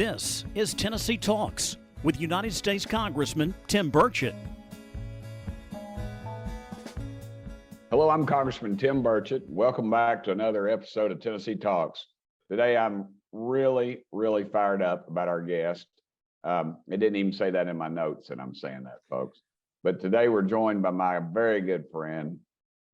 This is Tennessee Talks with United States Congressman Tim Burchett. Hello, I'm Congressman Tim Burchett. Welcome back to another episode of Tennessee Talks. Today, I'm really fired up about our guest. It didn't even say that in my notes, and I'm saying that, folks. But today, we're joined by my very good friend,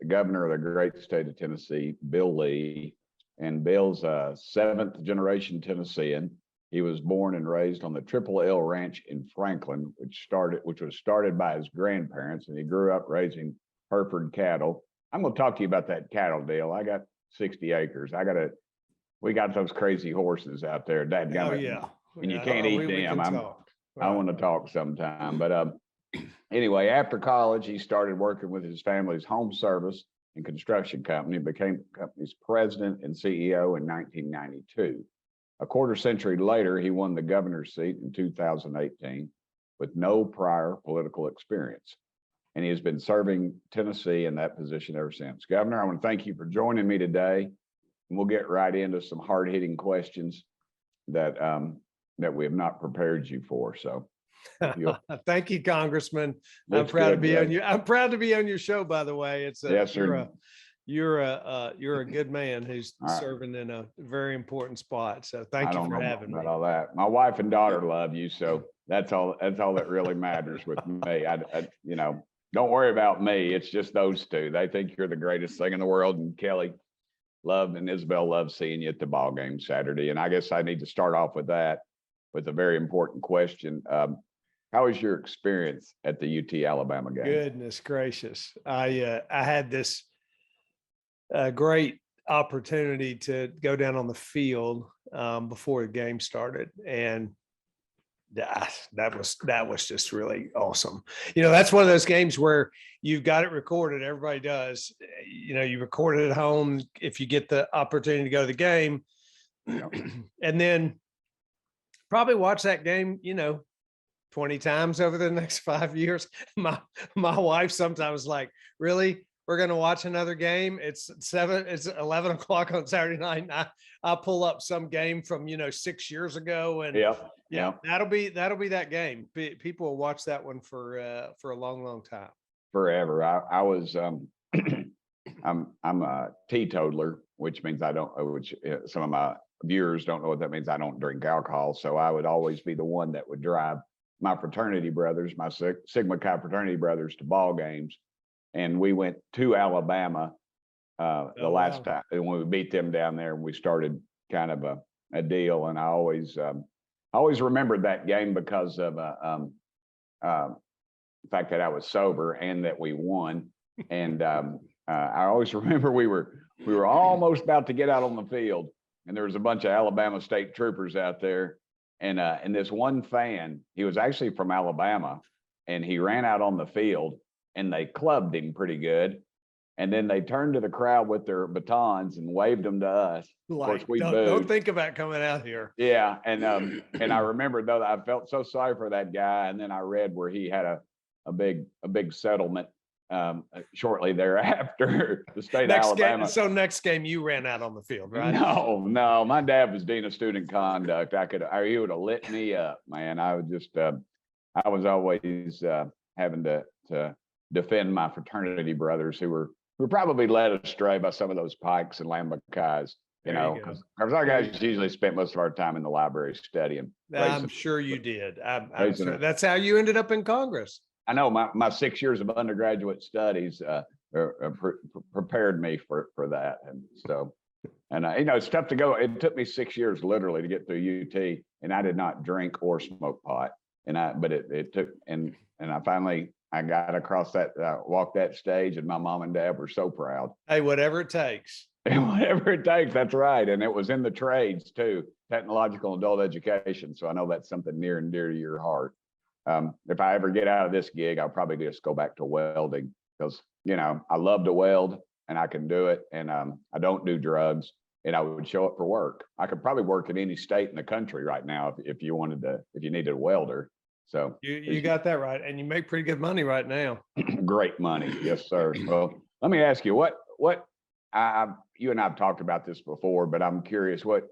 the governor of the great state of Tennessee, Bill Lee. And Bill's a seventh generation Tennessean. He was born and raised on the Triple L Ranch in Franklin, which was started by his grandparents, and he grew up raising Hereford cattle. I'm going to talk to you about that cattle deal. I got 60 acres. We got those crazy horses out there. Oh, yeah. And you can't eat them. I want to talk sometime. But anyway, after college, he started working with his family's home service and construction company, became the company's president and CEO in 1992. A quarter century later, he won the governor's seat in 2018 with no prior political experience. And he has been serving Tennessee in that position ever since. Governor, I want to thank you for joining me today. And we'll get right into some hard-hitting questions that we have not prepared you for. So thank you, Congressman. I'm proud to be on you. I'm proud to be on your show, by the way. Yes, sir. You're a good man who's serving in a very important spot. So thank you for having me. All that. My wife and daughter love you, so that's all that really matters with me. Don't worry about me. It's just those two. They think you're the greatest thing in the world. And Kelly and Isabel love seeing you at the ball game Saturday. And I guess I need to start off with that with a very important question. How was your experience at the UT Alabama game? Goodness gracious. I had this great opportunity to go down on the field before the game started, and that was just really awesome. That's one of those games where you've got it recorded. Everybody does. You record it at home if you get the opportunity to go to the game, and then probably watch that game 20 times over the next 5 years. My wife sometimes like, really? We're going to watch another game. It's 11 o'clock on Saturday night. And I pull up some game from, 6 years ago. And yeah, that'll be that game. People will watch that one for a long time. Forever. I was, I'm a teetotaler, which means some of my viewers don't know what that means. I don't drink alcohol. So I would always be the one that would drive my fraternity brothers, my Sigma Chi fraternity brothers, to ball games. And we went to Alabama last time when we beat them down there, and we started kind of a deal. And I always remembered that game because of the fact that I was sober and that we won. And I always remember we were almost about to get out on the field, and there was a bunch of Alabama state troopers out there. And this one fan, he was actually from Alabama, and he ran out on the field, and they clubbed him pretty good. And then they turned to the crowd with their batons and waved them to us. Of course, we booed. Don't think about coming out here. Yeah. And I remember, though, I felt so sorry for that guy. And then I read where he had a big settlement shortly thereafter. The state of Alabama. So next game you ran out on the field, right? No. My dad was dean of student conduct. He would have lit me up, man. I was always having to defend my fraternity brothers who were probably led astray by some of those Pikes and Lambacais, because our guys usually spent most of our time in the library studying. I'm sure you did. I'm sure. That's how you ended up in Congress. I know my 6 years of undergraduate studies prepared me for that. And so, it's tough to go. It took me 6 years literally to get through UT, and I did not drink or smoke pot. But it took, and I finally, I got across that, walked that stage, and my mom and dad were so proud. Hey, whatever it takes. Whatever it takes, that's right. And it was in the trades too, technological and adult education. So I know that's something near and dear to your heart. If I ever get out of this gig, I'll probably just go back to welding because, I love to weld and I can do it. And I don't do drugs, and I would show up for work. I could probably work in any state in the country right now if you needed a welder. So you got that right. And you make pretty good money right now. Great money. Yes, sir. Well, let me ask you you and I have talked about this before, but I'm curious, what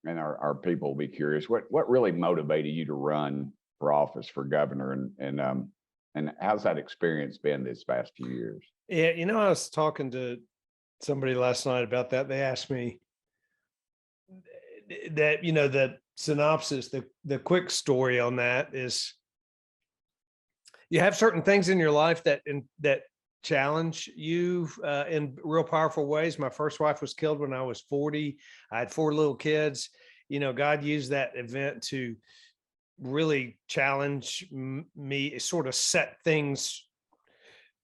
and our people will be curious, what really motivated you to run for office for governor, and how's that experience been this past few years? Yeah, I was talking to somebody last night about that. They asked me that, the synopsis, the quick story on that is, you have certain things in your life that challenge you in real powerful ways. My first wife was killed when I was 40. I had 4 little kids. God used that event to really challenge me, sort of set things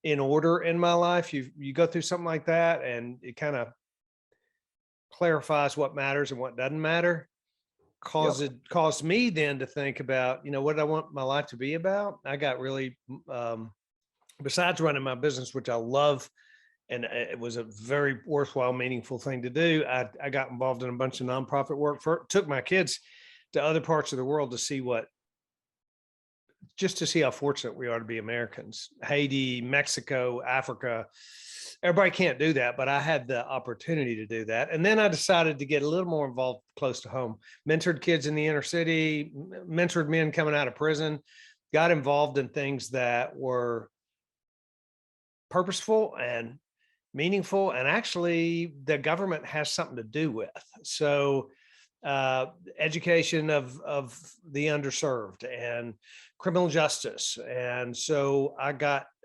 in order in my life. You go through something like that, and it kind of clarifies what matters and what doesn't matter. It caused me then to think about, what did I want my life to be about? I got really, besides running my business, which I love, and it was a very worthwhile, meaningful thing to do, I got involved in a bunch of nonprofit work. Took my kids to other parts of the world to see just to see how fortunate we are to be Americans. Haiti, Mexico, Africa. Everybody can't do that, but I had the opportunity to do that. And then I decided to get a little more involved close to home. Mentored kids in the inner city, mentored men coming out of prison, got involved in things that were purposeful and meaningful, and actually the government has something to do with. So education of the underserved and criminal justice. And so I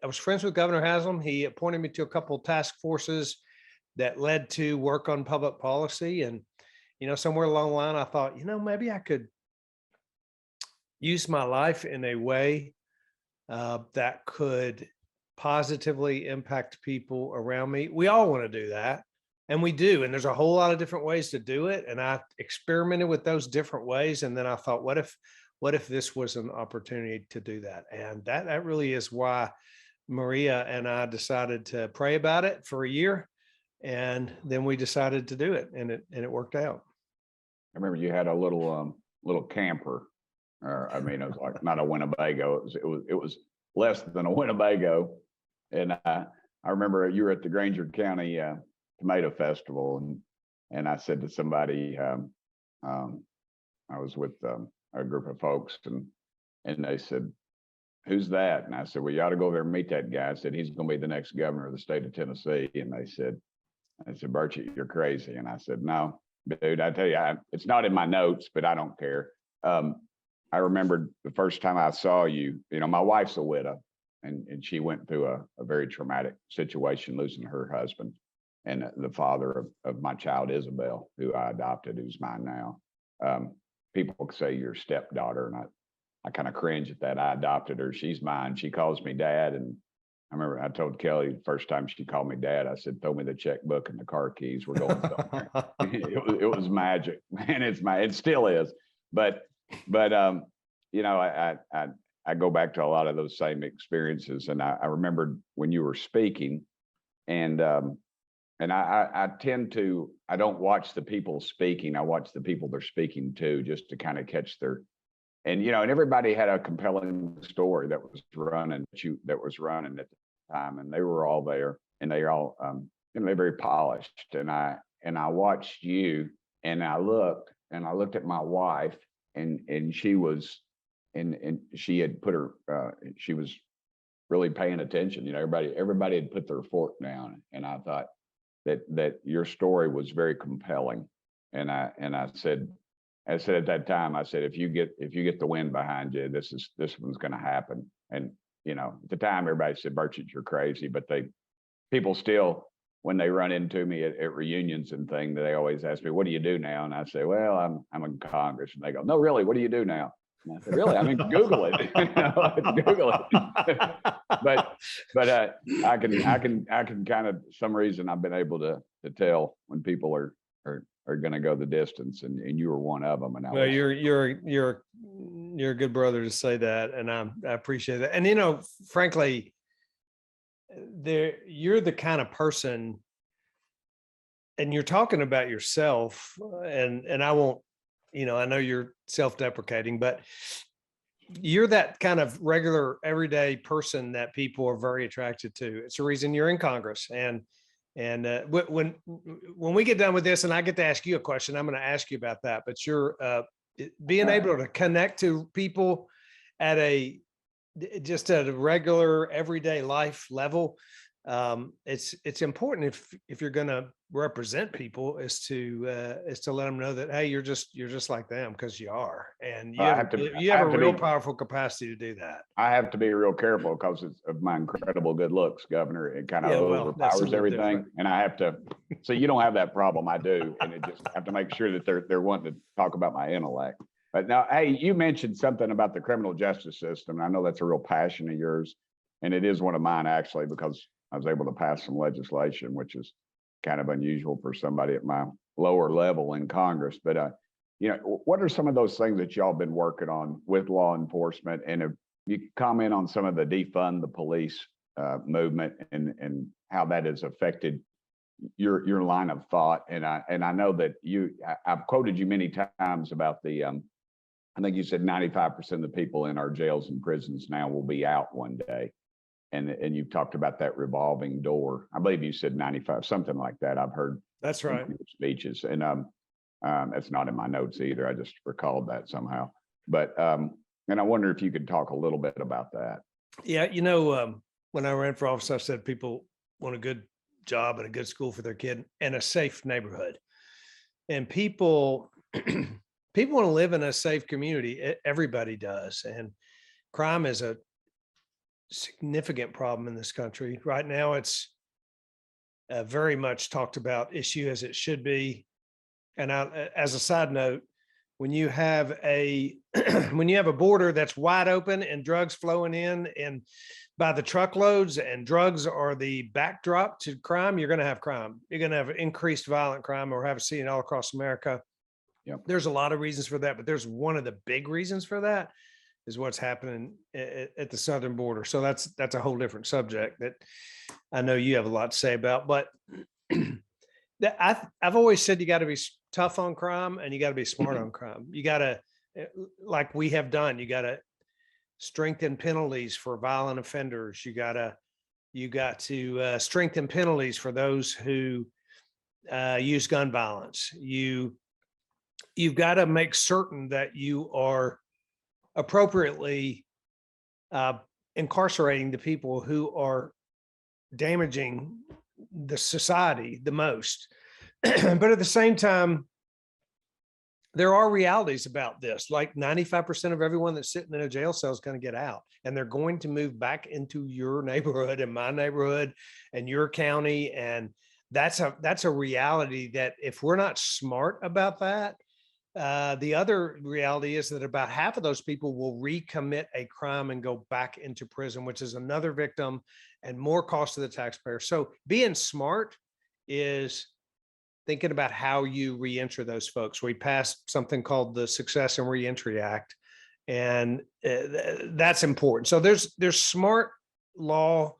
was friends with Governor Haslam. He appointed me to a couple of task forces that led to work on public policy. And, somewhere along the line, I thought, maybe I could use my life in a way that could positively impact people around me. We all want to do that. And we do. And there's a whole lot of different ways to do it. And I experimented with those different ways. And then I thought, what if this was an opportunity to do that? And that really is why Maria and I decided to pray about it for a year. And then we decided to do it, and it worked out. I remember you had a little camper, or it was like not a Winnebago. It was less than a Winnebago. And I remember you were at the Granger County Tomato Festival, and I said to somebody, I was with a group of folks, and they said, "Who's that?" And I said, "Well, you ought to go over there and meet that guy." I said, "He's going to be the next governor of the state of Tennessee." And I said, "Burchett, you're crazy." And I said, "No, dude, I tell you, it's not in my notes, but I don't care." I remembered the first time I saw you, my wife's a widow, and she went through a very traumatic situation, losing her husband and the father of my child, Isabel, who I adopted, who's mine now. People say your stepdaughter, and I kind of cringe at that. I adopted her. She's mine. She calls me dad. And I remember I told Kelly the first time she called me dad, I said, "Throw me the checkbook and the car keys. We're going somewhere." It was magic, man. It still is. But I go back to a lot of those same experiences. And I remembered when you were speaking, and I tend to, I don't watch the people speaking. I watch the people they're speaking to, just to kind of catch and everybody had a compelling story that was running at the time, and they were all there, and they all, they're very polished. And I watched you, and I looked at my wife, and she was, and she had put her, she was really paying attention. Everybody had put their fork down, and I thought that your story was very compelling. And I said at that time, I said, if you get the wind behind you, this one's going to happen. And at the time, everybody said, "Burchett, you're crazy." But people still, when they run into me at reunions and things, they always ask me, "What do you do now?" And I say, "Well, I'm in Congress." And they go, "No, really, what do you do now?" And I said, "Really? I mean, Google it." Google it. but I can kind of, some reason I've been able to tell when people are going to go the distance, and you were one of them. And you're a good brother to say that, and I appreciate that. And frankly, you're the kind of person, and you're talking about yourself, and I won't. I know you're self-deprecating, but you're that kind of regular, everyday person that people are very attracted to. It's the reason you're in Congress, and And when we get done with this, and I get to ask you a question, I'm going to ask you about that. But you're being able to connect to people at just at a regular everyday life level. It's important if you're going to represent people is to let them know that, hey, you're just like them, because you are, and you have a real powerful capacity to do that. I have to be real careful because of my incredible good looks, Governor. It kind of overpowers everything. Different. And I have to, so you don't have that problem. I do. And it just have to make sure that they're wanting to talk about my intellect. But now, hey, you mentioned something about the criminal justice system. I know that's a real passion of yours. And it is one of mine, actually, because I was able to pass some legislation, which is kind of unusual for somebody at my lower level in Congress. But, what are some of those things that y'all been working on with law enforcement? And if you comment on some of the defund the police movement and how that has affected your line of thought. And I know that I've quoted you many times about the, I think you said 95% of the people in our jails and prisons now will be out one day. And you've talked about that revolving door. I believe you said 95, something like that. I've heard that's right speeches, and that's not in my notes either. I just recalled that somehow. But and I wonder if you could talk a little bit about that. Yeah, when I ran for office, I said people want a good job and a good school for their kid and a safe neighborhood. And people want to live in a safe community. Everybody does, and crime is a significant problem in this country right now. It's a very much talked about issue, as it should be. And as a side note, when you have a border that's wide open and drugs flowing in and by the truckloads, and drugs are the backdrop to crime, you're going to have crime. You're going to have increased violent crime, or have seen it all across America. Yep. There's a lot of reasons for that, but there's one of the big reasons for that is what's happening at the southern border. So that's a whole different subject that I know you have a lot to say about. But I've always said you got to be tough on crime and you got to be smart on crime. You got to, like we have done, you got to strengthen penalties for violent offenders. You got to strengthen penalties for those who use gun violence. You've got to make certain that you are appropriately incarcerating the people who are damaging the society the most. But at the same time, there are realities about this. Like 95% of everyone that's sitting in a jail cell is going to get out, and they're going to move back into your neighborhood and my neighborhood and your county. And that's a reality that if we're not smart about that, the other reality is that about half of those people will recommit a crime and go back into prison, which is another victim and more cost to the taxpayer. So being smart is thinking about how you reenter those folks. We passed something called the Success and Reentry Act, and that's important. So there's smart law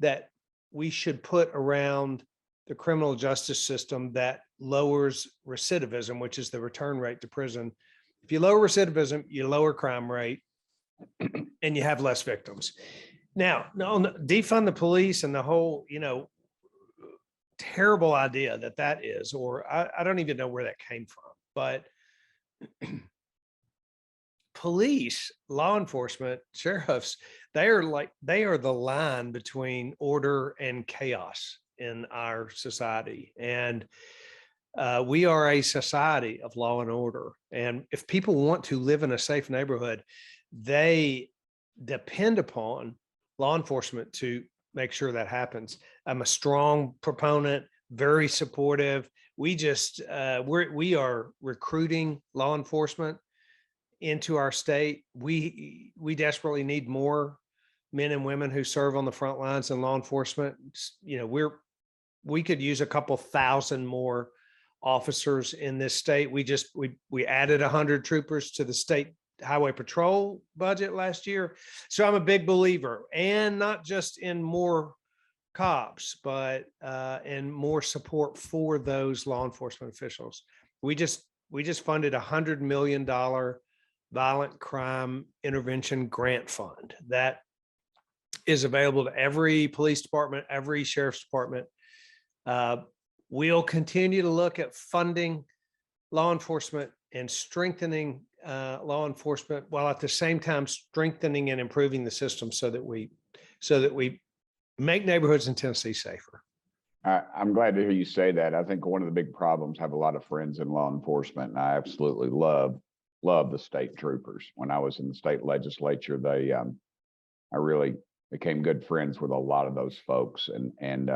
that we should put around the criminal justice system that lowers recidivism, which is the return rate to prison. If you lower recidivism, you lower crime rate and you have less victims. Now, no, defund the police and the whole, terrible idea that is, or I don't even know where that came from, but police, law enforcement, sheriffs, they are the line between order and chaos in our society. And we are a society of law and order. And if people want to live in a safe neighborhood, they depend upon law enforcement to make sure that happens. I'm a strong proponent, very supportive. We are recruiting law enforcement into our state. We desperately need more men and women who serve on the front lines in law enforcement. We could use a couple thousand more officers in this state. We added 100 troopers to the state highway patrol budget last year. So I'm a big believer, and not just in more cops, but in more support for those law enforcement officials. We just funded $100 million violent crime intervention grant fund that is available to every police department, every sheriff's department We'll continue to look at funding law enforcement and strengthening law enforcement, while at the same time strengthening and improving the system so that we make neighborhoods in Tennessee safer. I'm glad to hear you say that. I think one of the big problems, I have a lot of friends in law enforcement, and I absolutely love the state troopers. When I was in the state legislature, I really became good friends with a lot of those folks, and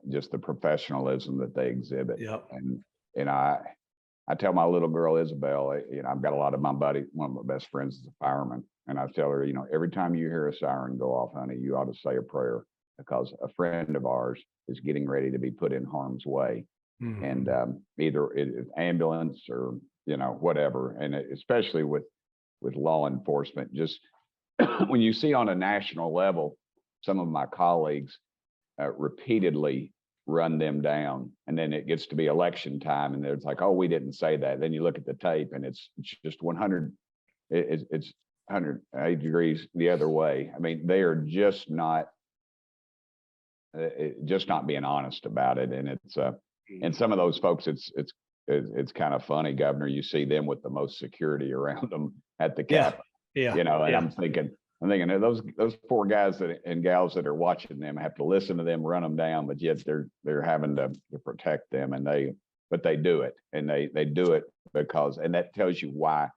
just the professionalism that they exhibit. Yep. And I tell my little girl Isabel, I've got a lot of my buddies. One of my best friends is a fireman, and I tell her, every time you hear a siren go off, honey, you ought to say a prayer, because a friend of ours is getting ready to be put in harm's way. Mhm. And either it's ambulance or whatever. And especially with law enforcement, just when you see on a national level, some of my colleagues repeatedly run them down, and then it gets to be election time, and it's like, oh, we didn't say that. Then you look at the tape, and it's just 100. It's 180 degrees the other way. I mean, they are just not being honest about it. And it's and some of those folks, it's kind of funny, Governor. You see them with the most security around them at the Capitol. Yeah. And yeah. I'm thinking those poor guys and gals that are watching them have to listen to them run them down, but yet they're having to protect them, but they do it, and they do it because, and that tells you why.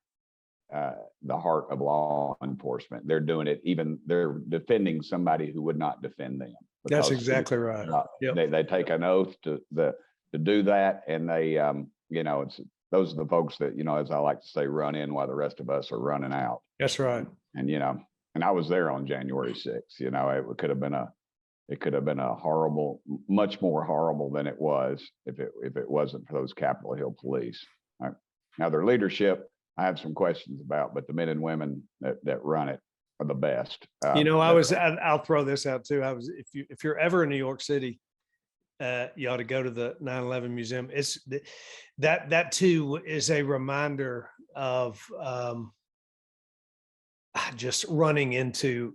The heart of law enforcement. They're doing it, even they're defending somebody who would not defend them. That's exactly right. Yep. They take an oath to do that, and they those are the folks that, as I like to say, run in while the rest of us are running out. That's right. And and I was there on January 6th. It could have been a horrible, much more horrible than it was if it wasn't for those Capitol Hill police. Now their leadership, I have some questions about, but the men and women that run it are the best. I'll throw this out too. If you're ever in New York City, you ought to go to the 9/11 Museum. It's that too is a reminder of just running into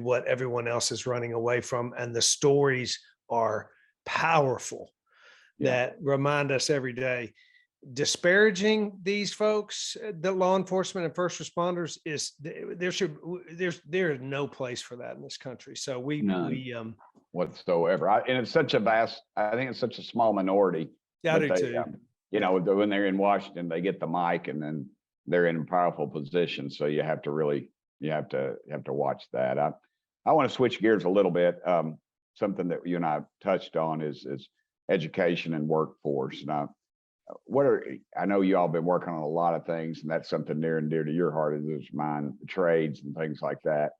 what everyone else is running away from, and the stories are powerful. Yeah. That remind us every day. Disparaging these folks, the law enforcement and first responders, there is no place for that in this country. So whatsoever. And it's such I think it's such a small minority. I do too. When they're in Washington, they get the mic, and then they're in a powerful position. So you have to watch that. I want to switch gears a little bit. Something that you and I touched on is education and workforce. Now, I know you all been working on a lot of things, and that's something near and dear to your heart, as mine, the trades and things like that.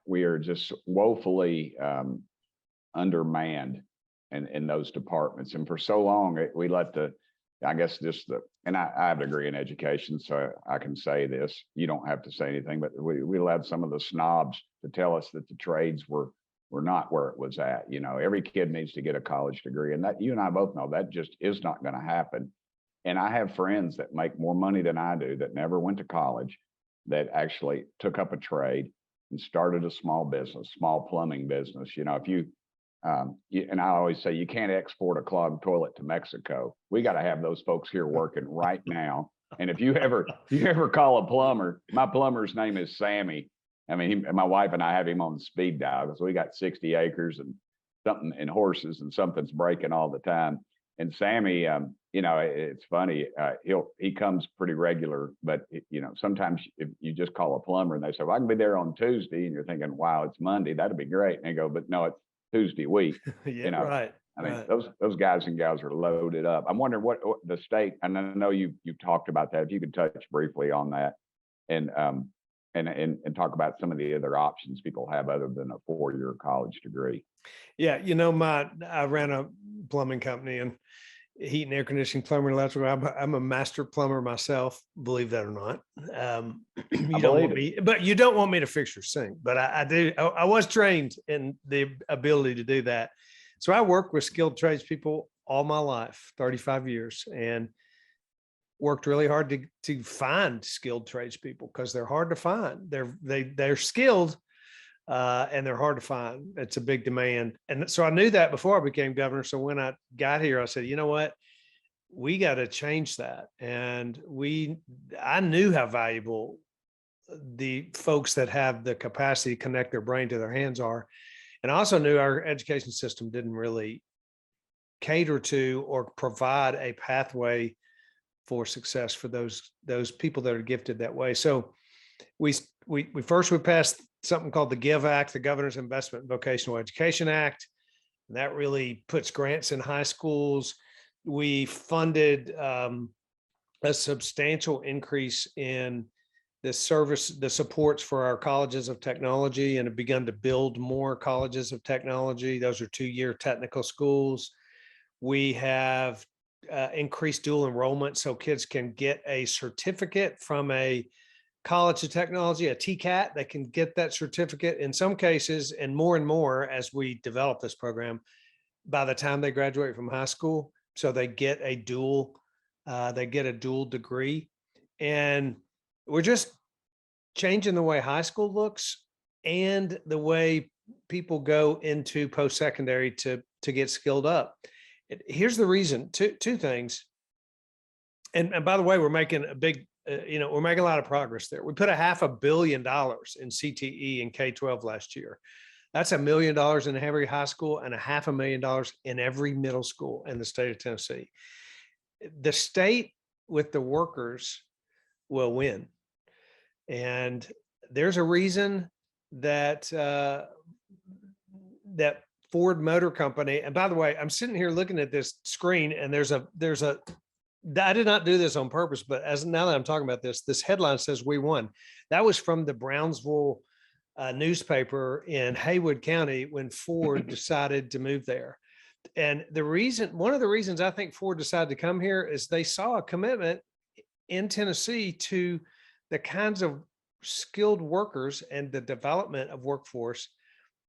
We are just woefully undermanned in those departments. And for so long, we let and I have a degree in education, so I can say this. You don't have to say anything, but we allowed some of the snobs to tell us that the trades were not where it was at. Every kid needs to get a college degree, and that you and I both know that just is not going to happen. And I have friends that make more money than I do that never went to college, that actually took up a trade and started a small business, small plumbing business. If you and I always say, you can't export a clogged toilet to Mexico. We got to have those folks here working right now. And if you ever call a plumber, my plumber's name is Sammy. I mean, my wife and I have him on speed dial because we got 60 acres and something, and horses, and something's breaking all the time. And Sammy, it's funny. He comes pretty regular, but sometimes if you just call a plumber and they say, well, I can be there on Tuesday, and you're thinking, wow, it's Monday, that'd be great. And they go, but no, it's Tuesday week. Yeah, right. I mean, right. those guys and gals are loaded up. I'm wondering what the state, and I know you talked about that. If you could touch briefly on that, and talk about some of the other options people have other than a 4-year college degree. Yeah, I ran a plumbing company, and heat and air conditioning, plumber, electrical. I'm a master plumber myself, believe that or not. You don't want me to fix your sink, but I do. I was trained in the ability to do that. So I worked with skilled tradespeople all my life, 35 years, and worked really hard to find skilled tradespeople, because they're hard to find. They're skilled, and they're hard to find. It's a big demand. And so I knew that before I became governor. So when I got here, I said, you know what? We got to change that. And I knew how valuable the folks that have the capacity to connect their brain to their hands are. And I also knew our education system didn't really cater to or provide a pathway for success for those people that are gifted that way. So we passed something called the GIVE Act, the Governor's Investment in Vocational Education Act. And that really puts grants in high schools. We funded a substantial increase in the supports for our colleges of technology, and have begun to build more colleges of technology. Those are 2-year technical schools. We have increased dual enrollment so kids can get a certificate from a college of technology, a TCAT. They can get that certificate in some cases, and more as we develop this program, by the time they graduate from high school. So they get a dual degree. And we're just changing the way high school looks and the way people go into post-secondary to get skilled up. Here's the reason, two things. And by the way, we're making a big, we're making a lot of progress there. We put $500 million in CTE in K-12 last year. That's $1 million in every high school and $500,000 in every middle school in the state of Tennessee. The state with the workers will win. And there's a reason that that Ford Motor Company, and by the way, I'm sitting here looking at this screen, and I did not do this on purpose, but now that I'm talking about this headline says we won. That was from the Brownsville newspaper in Haywood County when Ford decided to move there. And one of the reasons I think Ford decided to come here is they saw a commitment in Tennessee to the kinds of skilled workers and the development of workforce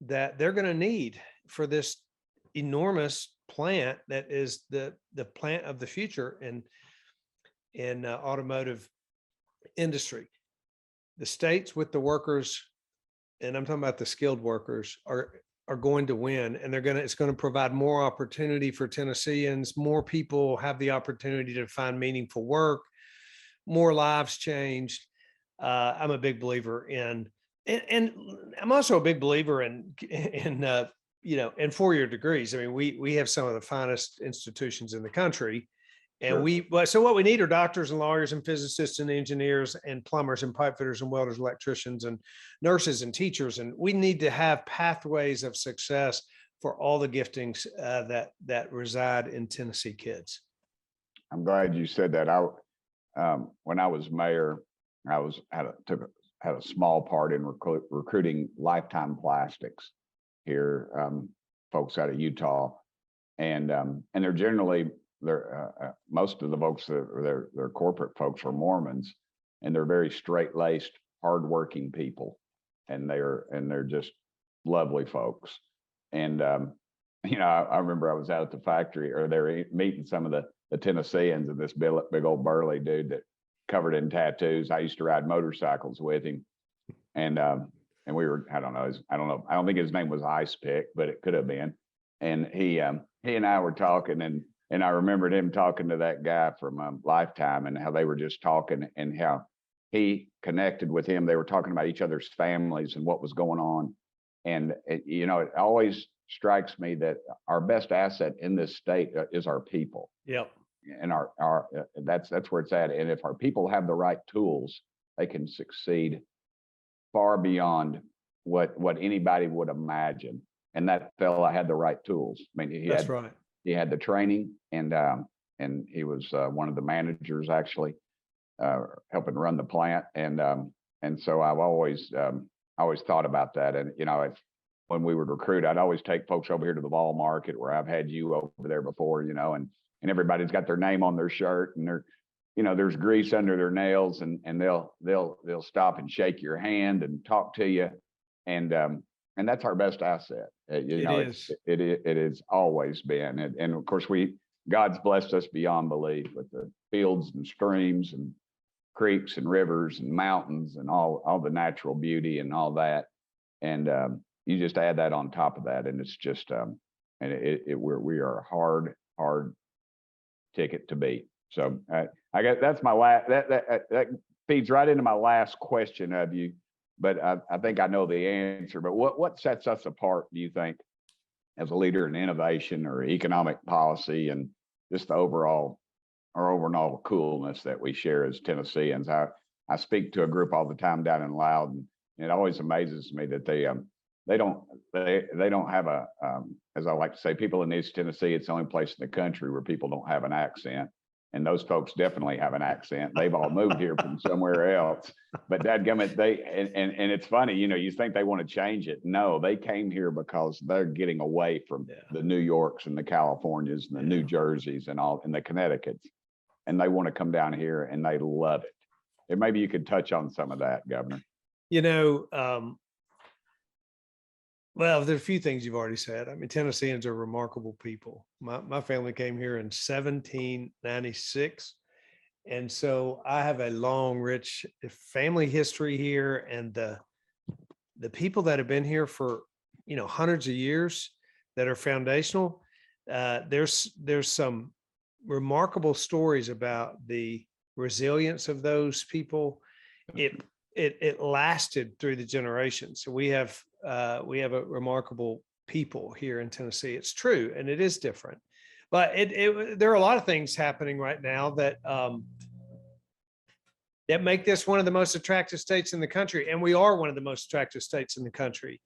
that they're going to need for this enormous plant that is the plant of the future in automotive industry. The states with the workers, and I'm talking about the skilled workers, are going to win, and it's going to provide more opportunity for Tennesseans. More people have the opportunity to find meaningful work, more lives changed. I'm a big believer in, and I'm also a big believer in 4-year degrees. I mean, we have some of the finest institutions in the country, and Sure. so what we need are doctors and lawyers and physicists and engineers and plumbers and pipe fitters and welders, electricians and nurses and teachers. And we need to have pathways of success for all the giftings that reside in Tennessee kids. I'm glad you said that. When I was mayor, I had a small part in recruiting Lifetime Plastics here, folks out of Utah, and they're generally most of the folks that they're corporate folks are Mormons, and they're very straight-laced, hardworking people, and they're just lovely folks. And I remember I was out at the factory, or they were meeting some of the Tennesseans, and this big old burly dude that covered in tattoos. I used to ride motorcycles with him, and we were, I don't think his name was Ice Pick, but it could have been. And he and I were talking, and I remembered him talking to that guy from Lifetime, and how they were just talking, and how he connected with him. They were talking about each other's families and what was going on. And it always strikes me that our best asset in this state is our people. Yep. And that's where it's at. And if our people have the right tools, they can succeed far beyond what anybody would imagine. And that fella had the right tools. I mean, he had the training, and he was one of the managers actually helping run the plant. And so I've always thought about that. And when we would recruit, I'd always take folks over here to the Ball Market, where I've had you over there before, and everybody's got their name on their shirt, and there's grease under their nails, and they'll stop and shake your hand and talk to you. And that's our best asset. It has always been. And of course, God's blessed us beyond belief with the fields and streams and creeks and rivers and mountains and all the natural beauty and all that. and you just add that on top of that, and it's just and we are a hard ticket to beat. So I guess that's my last. That feeds right into my last question of you, but I think I know the answer. But what sets us apart, do you think, as a leader in innovation or economic policy, and just the overall coolness that we share as Tennesseans? I speak to a group all the time down in Loudon, and it always amazes me that they don't have a as I like to say, people in East Tennessee, it's the only place in the country where people don't have an accent. And those folks definitely have an accent. They've all moved here from somewhere else. But dadgummit, and it's funny, you think they want to change it. No, they came here because they're getting away from the New Yorks and the Californias and the New Jerseys and the Connecticut's. And they want to come down here and they love it. And maybe you could touch on some of that, Governor. Well, there's a few things you've already said. I mean, Tennesseans are remarkable people. My family came here in 1796. And so I have a long, rich family history here. And the people that have been here for, hundreds of years that are foundational, there's some remarkable stories about the resilience of those people. It lasted through the generations. So we have a remarkable people here in Tennessee. It's true, and it is different. But there are a lot of things happening right now that make this one of the most attractive states in the country, and we are one of the most attractive states in the country.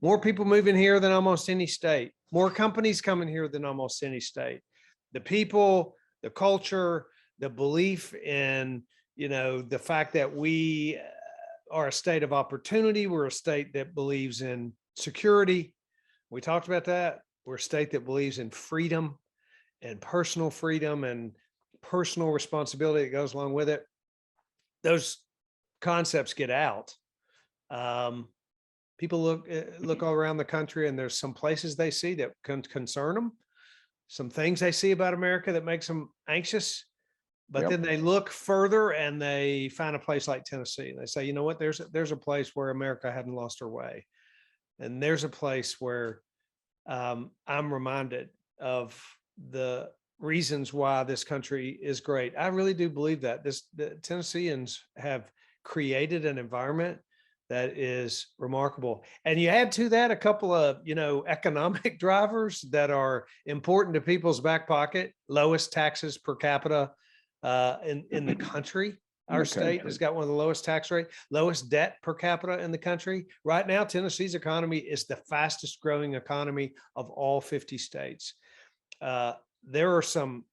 More people moving here than almost any state. More companies coming here than almost any state. The people, the culture, the belief in the fact that we are a state of opportunity. We're a state that believes in security. We talked about that. We're a state that believes in freedom and personal responsibility that goes along with it. Those concepts get out. People look all around the country, and there's some places they see that can concern them, some things they see about America that makes them anxious. But then they look further and they find a place like Tennessee, and they say, you know what, there's a place where America hadn't lost her way. And there's a place where I'm reminded of the reasons why this country is great. I really do believe that the Tennesseans have created an environment that is remarkable. And you add to that a couple of, economic drivers that are important to people's back pocket: lowest taxes per capita in the country. Our state has got one of the lowest tax rate, lowest debt per capita in the country. Right now, Tennessee's economy is the fastest growing economy of all 50 states. There are some,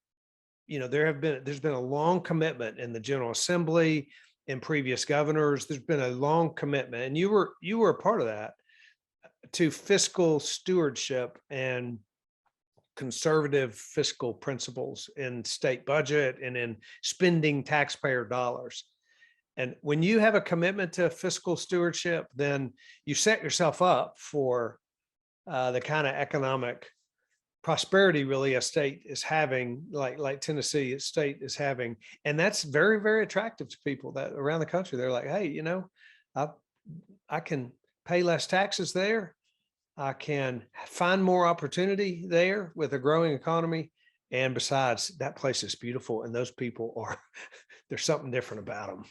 there's been a long commitment in the General Assembly, in previous governors. There's been a long commitment, and you were a part of that, to fiscal stewardship and conservative fiscal principles in state budget and in spending taxpayer dollars. And when you have a commitment to fiscal stewardship, then you set yourself up for the kind of economic prosperity really a state is having, like Tennessee state is having. And that's very, very attractive to people that around the country. They're like, hey, I can pay less taxes there. I can find more opportunity there with a growing economy. And besides, that place is beautiful, and those people there's something different about them.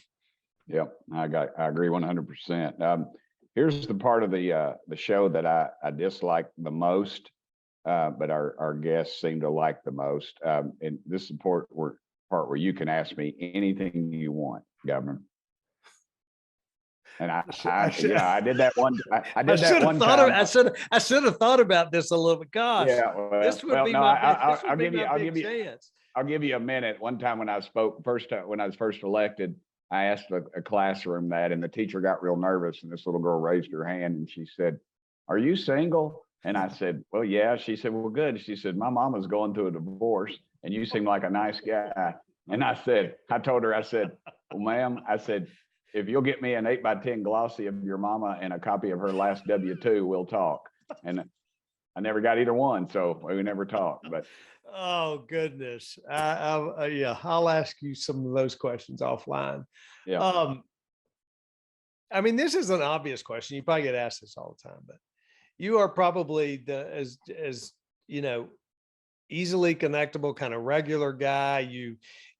Yep, I agree 100%. Here's the part of the show that I dislike the most, but our guests seem to like the most. And this is the part where you can ask me anything you want, Governor. And I did that one. I did that one time. I should have thought about this a little bit. Gosh, this would be my big chance. I'll give you a minute. One time when I was first elected, I asked a classroom that, and the teacher got real nervous, and this little girl raised her hand and she said, "Are you single?" And I said, "Well, yeah." She said, "Well, good." She said, "My mama's going through a divorce, and you seem like a nice guy." And I told her, "Well, ma'am," I said, "if you'll get me an 8x10 glossy of your mama and a copy of her last W-2, we'll talk." And I never got either one, so we never talked. But oh goodness, I'll ask you some of those questions offline. Yeah. I mean, this is an obvious question. You probably get asked this all the time, but you are probably as you know, easily connectable, kind of regular guy.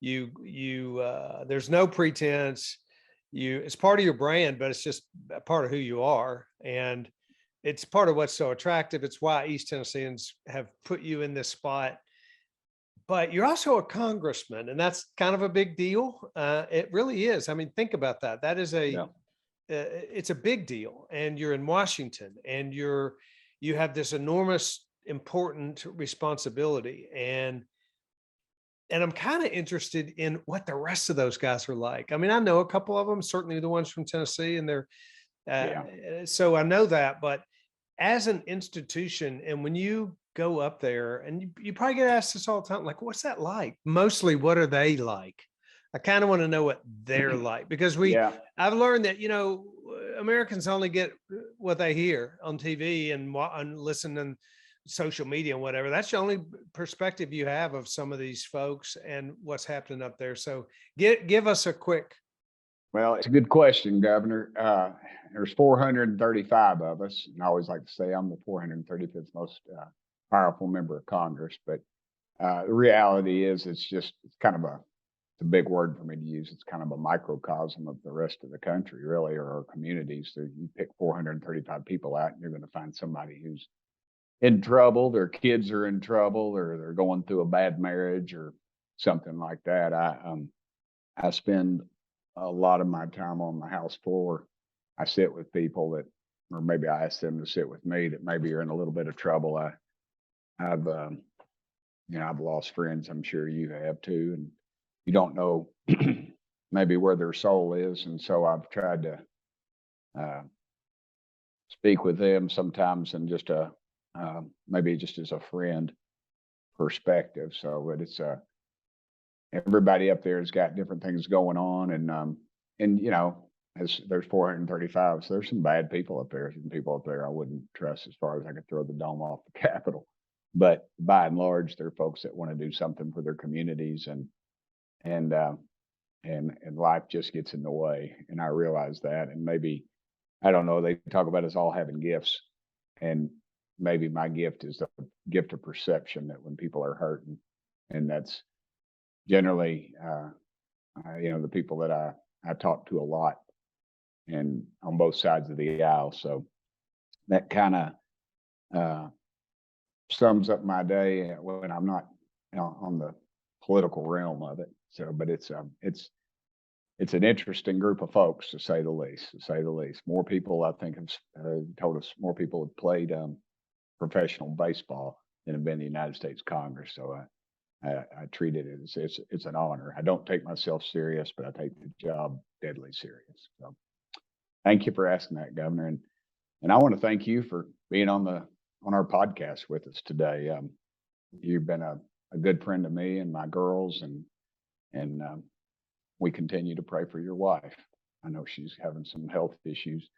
There's no pretense. It's part of your brand, but it's just a part of who you are. And it's part of what's so attractive. It's why East Tennesseans have put you in this spot. But you're also a congressman, and that's kind of a big deal. It really is. I mean, think about that. That is it's a big deal. And you're in Washington, and you have this enormous, important responsibility. And I'm kind of interested in what the rest of those guys are like. I mean, I know a couple of them, certainly the ones from Tennessee, and they're so I know that. But as an institution, and when you go up there, and you probably get asked this all the time, like, what's that like? Mostly, what are they like? I kind of want to know what they're like, because I've learned that, Americans only get what they hear on TV and listen on social media and whatever. That's the only perspective you have of some of these folks and what's happening up there. So give us a quick. Well, it's a good question, Governor. There's 435 of us, and I always like to say I'm the 435th most powerful member of Congress. But the reality is, it's kind of it's a big word for me to use. It's kind of a microcosm of the rest of the country, really, or our communities. So you pick 435 people out, and you're going to find somebody who's in trouble, their kids are in trouble, or they're going through a bad marriage or something like that. I spend a lot of my time on the House floor. I sit with people or maybe I ask them to sit with me, that maybe are in a little bit of trouble. I've lost friends. I'm sure you have too, and you don't know maybe where their soul is. And so I've tried to speak with them sometimes, and just maybe just as a friend perspective. So, but it's everybody up there has got different things going on, and as there's 435, so there's some bad people up there, some people up there I wouldn't trust as far as I could throw the dome off the Capitol. But by and large, they're folks that want to do something for their communities, and life just gets in the way. And I realize that, and maybe, I don't know, they talk about us all having gifts, and maybe my gift is the gift of perception, that when people are hurting, and that's generally, the people that I talk to a lot, and on both sides of the aisle. So that kind of sums up my day when I'm not on the political realm of it. So, but it's an interesting group of folks, to say the least. More people, I think, have told us more people have played professional baseball than have been in the United States Congress. So I treat it as it's an honor. I don't take myself serious, but I take the job deadly serious. So thank you for asking that, Governor. And I want to thank you for being on our podcast with us today. You've been a good friend to me and my girls, and we continue to pray for your wife. I know she's having some health issues,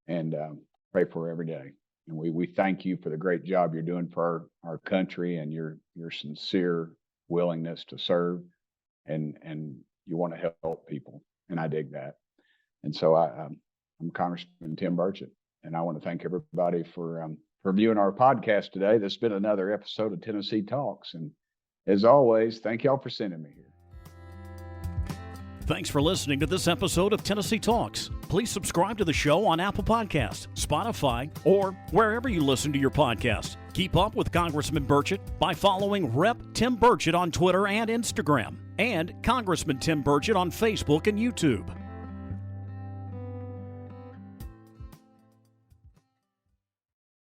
and pray for her every day. And we thank you for the great job you're doing for our country, and your sincere willingness to serve, and you want to help people. And I dig that. And so I'm Congressman Tim Burchett, and I want to thank everybody for viewing our podcast today. This has been another episode of Tennessee Talks. And as always, thank y'all for sending me here. Thanks for listening to this episode of Tennessee Talks. Please subscribe to the show on Apple Podcasts, Spotify, or wherever you listen to your podcast. Keep up with Congressman Burchett by following Rep. Tim Burchett on Twitter and Instagram, and Congressman Tim Burchett on Facebook and YouTube.